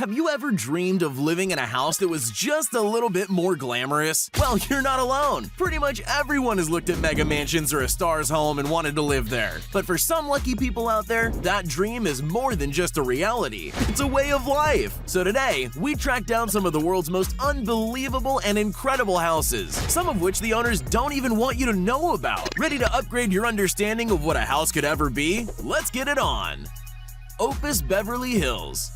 Have you ever dreamed of living in a house that was just a little bit more glamorous? Well, you're not alone. Pretty much everyone has looked at mega mansions or a star's home and wanted to live there. But for some lucky people out there, that dream is more than just a reality. It's a way of life. So today, we tracked down some of the world's most unbelievable and incredible houses, some of which the owners don't even want you to know about. Ready to upgrade your understanding of what a house could ever be? Let's get it on. Opus Beverly Hills.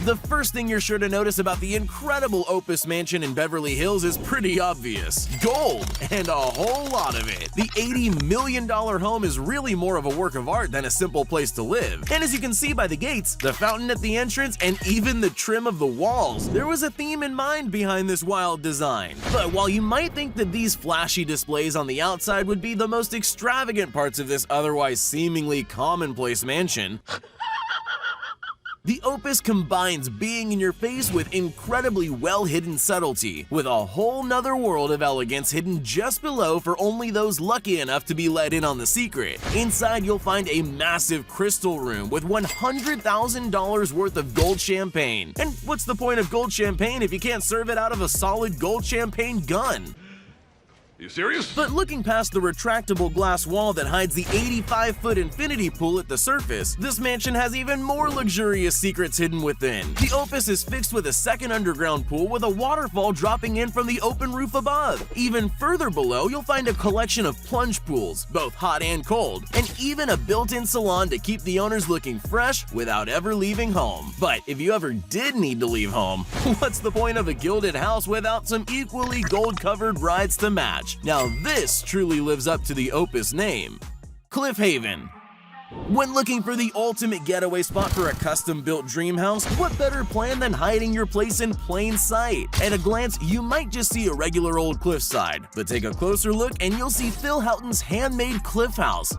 The first thing you're sure to notice about the incredible Opus mansion in Beverly Hills is pretty obvious. Gold, and a whole lot of it. The $80 million home is really more of a work of art than a simple place to live. And as you can see by the gates, the fountain at the entrance, and even the trim of the walls, there was a theme in mind behind this wild design. But while you might think that these flashy displays on the outside would be the most extravagant parts of this otherwise seemingly commonplace mansion, the Opus combines being in your face with incredibly well-hidden subtlety, with a whole nother world of elegance hidden just below for only those lucky enough to be let in on the secret. Inside, you'll find a massive crystal room with $100,000 worth of gold champagne. And what's the point of gold champagne if you can't serve it out of a solid gold champagne gun? You serious? But looking past the retractable glass wall that hides the 85-foot infinity pool at the surface, this mansion has even more luxurious secrets hidden within. The Opus is fixed with a second underground pool with a waterfall dropping in from the open roof above. Even further below, you'll find a collection of plunge pools, both hot and cold, and even a built-in salon to keep the owners looking fresh without ever leaving home. But if you ever did need to leave home, what's the point of a gilded house without some equally gold-covered rides to match? Now this truly lives up to the Opus name. Cliff Haven. When looking for the ultimate getaway spot for a custom-built dream house, what better plan than hiding your place in plain sight? At a glance, you might just see a regular old cliffside, but take a closer look and you'll see Phil Houghton's handmade cliff house,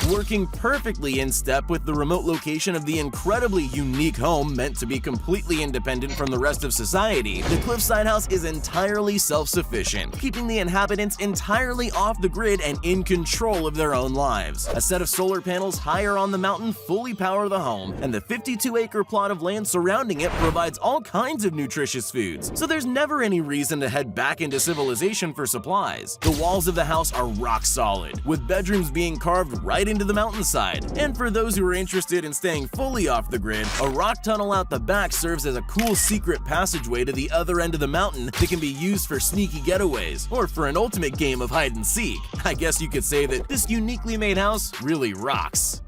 working perfectly in step with the remote location of the incredibly unique home meant to be completely independent from the rest of society. The cliffside house is entirely self-sufficient, keeping the inhabitants entirely off the grid and in control of their own lives. A set of solar panels higher on the mountain fully power the home, and the 52-acre plot of land surrounding it provides all kinds of nutritious foods, so there's never any reason to head back into civilization for supplies. The walls of the house are rock solid, with bedrooms being carved right into the mountainside. And for those who are interested in staying fully off the grid, a rock tunnel out the back serves as a cool secret passageway to the other end of the mountain that can be used for sneaky getaways, or for an ultimate game of hide and seek. I guess you could say that this uniquely made house really rocks.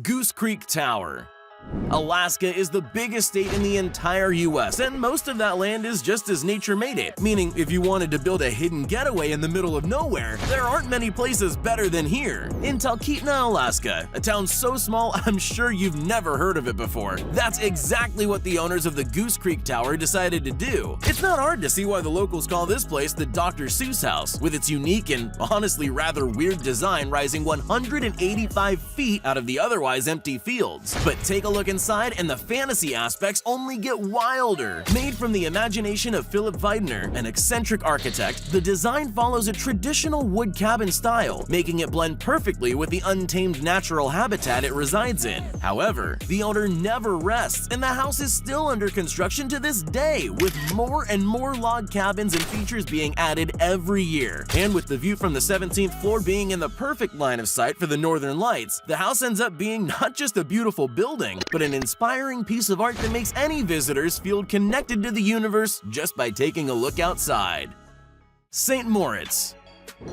Goose Creek Tower. Alaska is the biggest state in the entire US, and most of that land is just as nature made it, meaning if you wanted to build a hidden getaway in the middle of nowhere, there aren't many places better than here. In Talkeetna, Alaska, a town so small I'm sure you've never heard of it before, that's exactly what the owners of the Goose Creek Tower decided to do. It's not hard to see why the locals call this place the Dr. Seuss house, with its unique and honestly rather weird design rising 185 feet out of the otherwise empty fields. But take a look inside and the fantasy aspects only get wilder. Made from the imagination of Philip Weidner, an eccentric architect, the design follows a traditional wood cabin style, making it blend perfectly with the untamed natural habitat it resides in. However, the owner never rests, and the house is still under construction to this day, with more and more log cabins and features being added every year. And with the view from the 17th floor being in the perfect line of sight for the northern lights, the house ends up being not just a beautiful building, but an inspiring piece of art that makes any visitors feel connected to the universe just by taking a look outside. St. Moritz.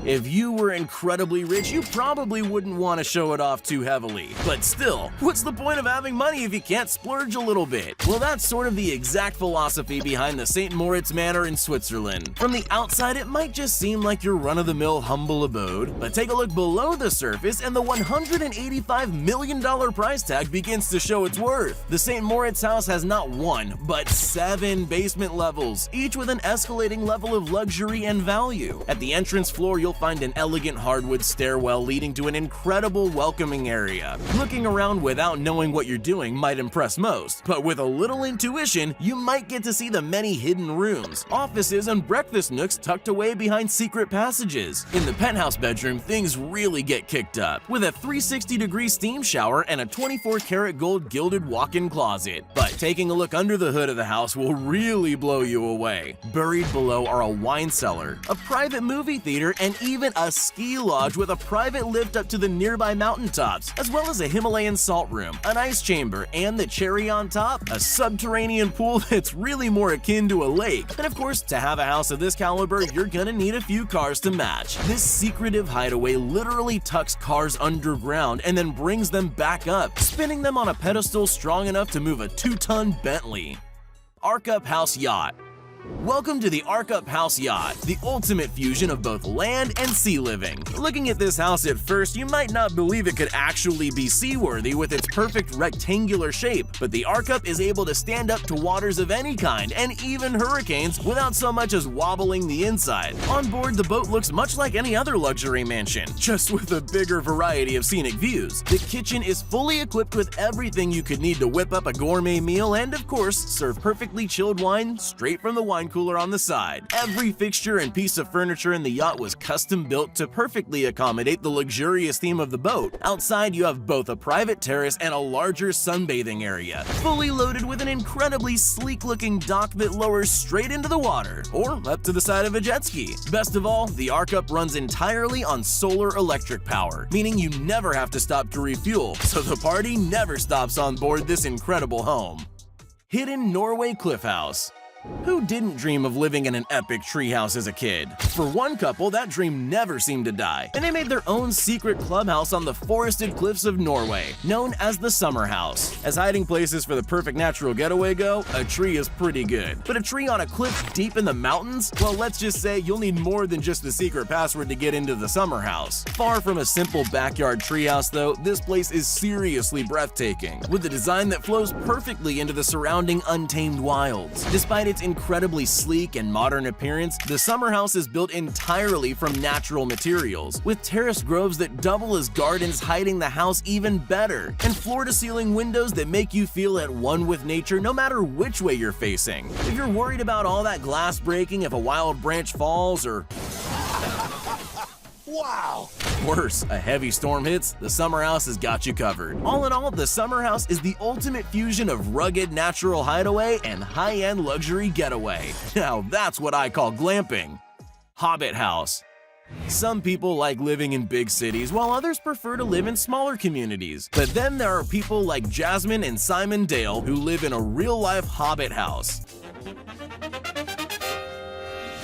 If you were incredibly rich, you probably wouldn't want to show it off too heavily. But still, what's the point of having money if you can't splurge a little bit? Well, that's sort of the exact philosophy behind the St. Moritz Manor in Switzerland. From the outside, it might just seem like your run-of-the-mill humble abode, but take a look below the surface and the $185 million price tag begins to show its worth. The St. Moritz house has not one, but 7 basement levels, each with an escalating level of luxury and value. At the entrance floor, floor, you'll find an elegant hardwood stairwell leading to an incredible welcoming area. Looking around without knowing what you're doing might impress most, but with a little intuition, you might get to see the many hidden rooms, offices, and breakfast nooks tucked away behind secret passages. In the penthouse bedroom, things really get kicked up, with a 360-degree steam shower and a 24-karat gold gilded walk-in closet. But taking a look under the hood of the house will really blow you away. Buried below are a wine cellar, a private movie theater, and even a ski lodge with a private lift up to the nearby mountaintops, as well as a Himalayan salt room, an ice chamber, and the cherry on top, a subterranean pool that's really more akin to a lake. And of course, to have a house of this caliber, you're gonna need a few cars to match. This secretive hideaway literally tucks cars underground and then brings them back up, spinning them on a pedestal strong enough to move a 2-ton Bentley. Ark-Up House Yacht. Welcome to the Ark-Up House Yacht, the ultimate fusion of both land and sea living. Looking at this house at first, you might not believe it could actually be seaworthy with its perfect rectangular shape, but the Ark-Up is able to stand up to waters of any kind and even hurricanes without so much as wobbling the inside. On board, the boat looks much like any other luxury mansion, just with a bigger variety of scenic views. The kitchen is fully equipped with everything you could need to whip up a gourmet meal and, of course, serve perfectly chilled wine straight from the wine cooler on the side. Every fixture and piece of furniture in the yacht was custom built to perfectly accommodate the luxurious theme of the boat. Outside, you have both a private terrace and a larger sunbathing area, fully loaded with an incredibly sleek-looking dock that lowers straight into the water, or up to the side of a jet ski. Best of all, the Ark-Up runs entirely on solar electric power, meaning you never have to stop to refuel, so the party never stops on board this incredible home. Hidden Norway Cliff House. Who didn't dream of living in an epic treehouse as a kid? For one couple, that dream never seemed to die, and they made their own secret clubhouse on the forested cliffs of Norway, known as the Summer House. As hiding places for the perfect natural getaway go, a tree is pretty good. But a tree on a cliff deep in the mountains? Well, let's just say you'll need more than just the secret password to get into the Summer House. Far from a simple backyard treehouse though, this place is seriously breathtaking, with a design that flows perfectly into the surrounding untamed wilds. Despite its incredibly sleek and modern appearance, the Summer House is built entirely from natural materials, with terrace groves that double as gardens hiding the house even better, and floor-to-ceiling windows that make you feel at one with nature no matter which way you're facing. If you're worried about all that glass breaking if a wild branch falls or wow! Worse, a heavy storm hits, the Summer House has got you covered. All in all, the Summer House is the ultimate fusion of rugged natural hideaway and high-end luxury getaway. Now that's what I call glamping. Hobbit House. Some people like living in big cities, while others prefer to live in smaller communities. But then there are people like Jasmine and Simon Dale who live in a real-life Hobbit house.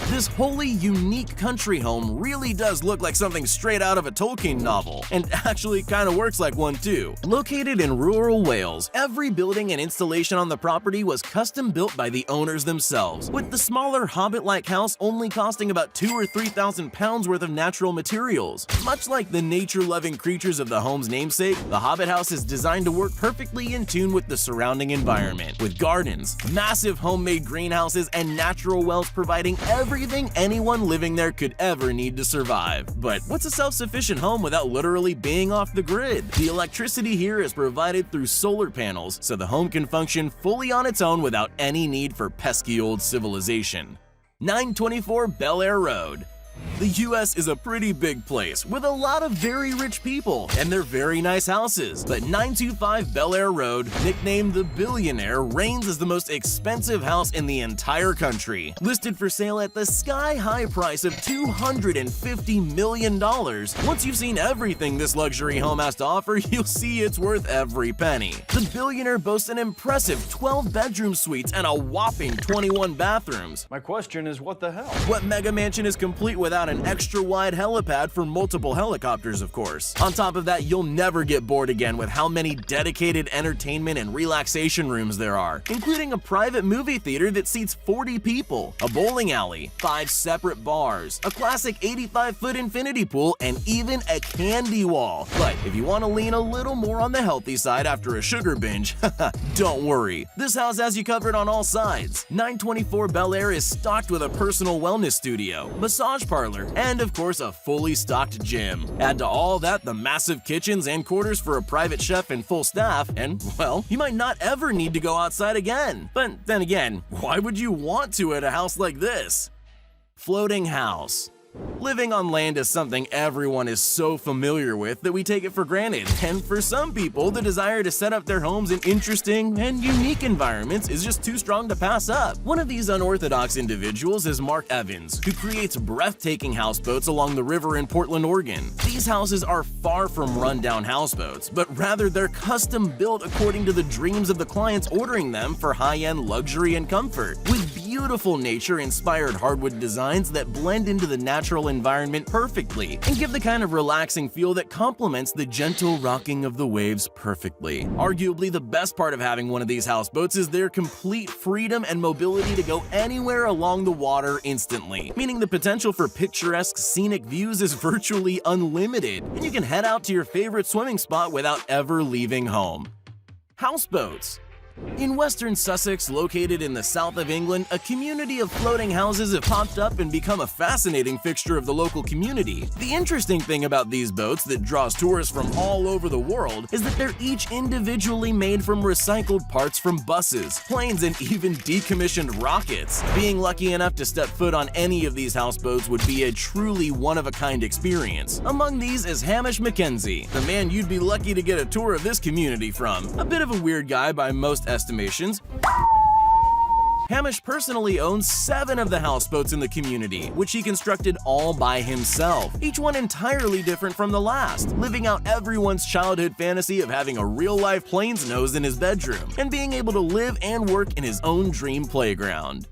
This wholly unique country home really does look like something straight out of a Tolkien novel, and actually kind of works like one too. Located in rural Wales, every building and installation on the property was custom built by the owners themselves, with the smaller Hobbit-like house only costing about £2,000 or £3,000 worth of natural materials. Much like the nature-loving creatures of the home's namesake, the Hobbit house is designed to work perfectly in tune with the surrounding environment, with gardens, massive homemade greenhouses, and natural wells providing everything anyone living there could ever need to survive. But what's a self-sufficient home without literally being off the grid? The electricity here is provided through solar panels, so the home can function fully on its own without any need for pesky old civilization. 924 Bel Air Road. The US is a pretty big place with a lot of very rich people and their very nice houses, but 925 Bel Air Road, nicknamed the Billionaire, reigns as the most expensive house in the entire country. Listed for sale at the sky-high price of $250 million. Once you've seen everything this luxury home has to offer, you'll see it's worth every penny. The Billionaire boasts an impressive 12-bedroom suites and a whopping 21 bathrooms. My question is, what the hell? What mega mansion is complete without an extra-wide helipad for multiple helicopters, of course? On top of that, you'll never get bored again with how many dedicated entertainment and relaxation rooms there are, including a private movie theater that seats 40 people, a bowling alley, 5 separate bars, a classic 85-foot infinity pool, and even a candy wall. But if you want to lean a little more on the healthy side after a sugar binge, don't worry. This house has you covered on all sides. 924 Bel Air is stocked with a personal wellness studio, massage parlor, trailer, and of course a fully stocked gym. Add to all that the massive kitchens and quarters for a private chef and full staff, and well, you might not ever need to go outside again. But then again, why would you want to at a house like this? Floating house. Living on land is something everyone is so familiar with that we take it for granted, and for some people, the desire to set up their homes in interesting and unique environments is just too strong to pass up. One of these unorthodox individuals is Mark Evans, who creates breathtaking houseboats along the river in Portland, Oregon. These houses are far from rundown houseboats, but rather they're custom built according to the dreams of the clients ordering them for high-end luxury and comfort, with beautiful nature-inspired hardwood designs that blend into the natural environment perfectly and give the kind of relaxing feel that complements the gentle rocking of the waves perfectly. Arguably, the best part of having one of these houseboats is their complete freedom and mobility to go anywhere along the water instantly, meaning the potential for picturesque scenic views is virtually unlimited, and you can head out to your favorite swimming spot without ever leaving home. Houseboats. In western Sussex, located in the south of England, a community of floating houses have popped up and become a fascinating fixture of the local community. The interesting thing about these boats that draws tourists from all over the world is that they're each individually made from recycled parts from buses, planes, and even decommissioned rockets. Being lucky enough to step foot on any of these houseboats would be a truly one-of-a-kind experience. Among these is Hamish Mackenzie, the man you'd be lucky to get a tour of this community from. A bit of a weird guy by most estimations, Hamish personally owns 7 of the houseboats in the community, which he constructed all by himself, each one entirely different from the last, living out everyone's childhood fantasy of having a real-life plane's nose in his bedroom and being able to live and work in his own dream playground.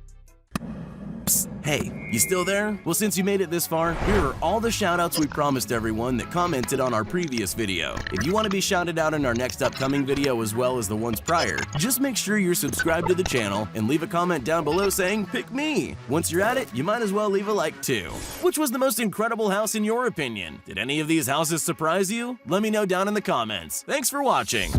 Psst, hey, you still there? Well, since you made it this far, here are all the shoutouts we promised everyone that commented on our previous video. If you want to be shouted out in our next upcoming video as well as the ones prior, just make sure you're subscribed to the channel and leave a comment down below saying, "Pick me." Once you're at it, you might as well leave a like too. Which was the most incredible house in your opinion? Did any of these houses surprise you? Let me know down in the comments. Thanks for watching.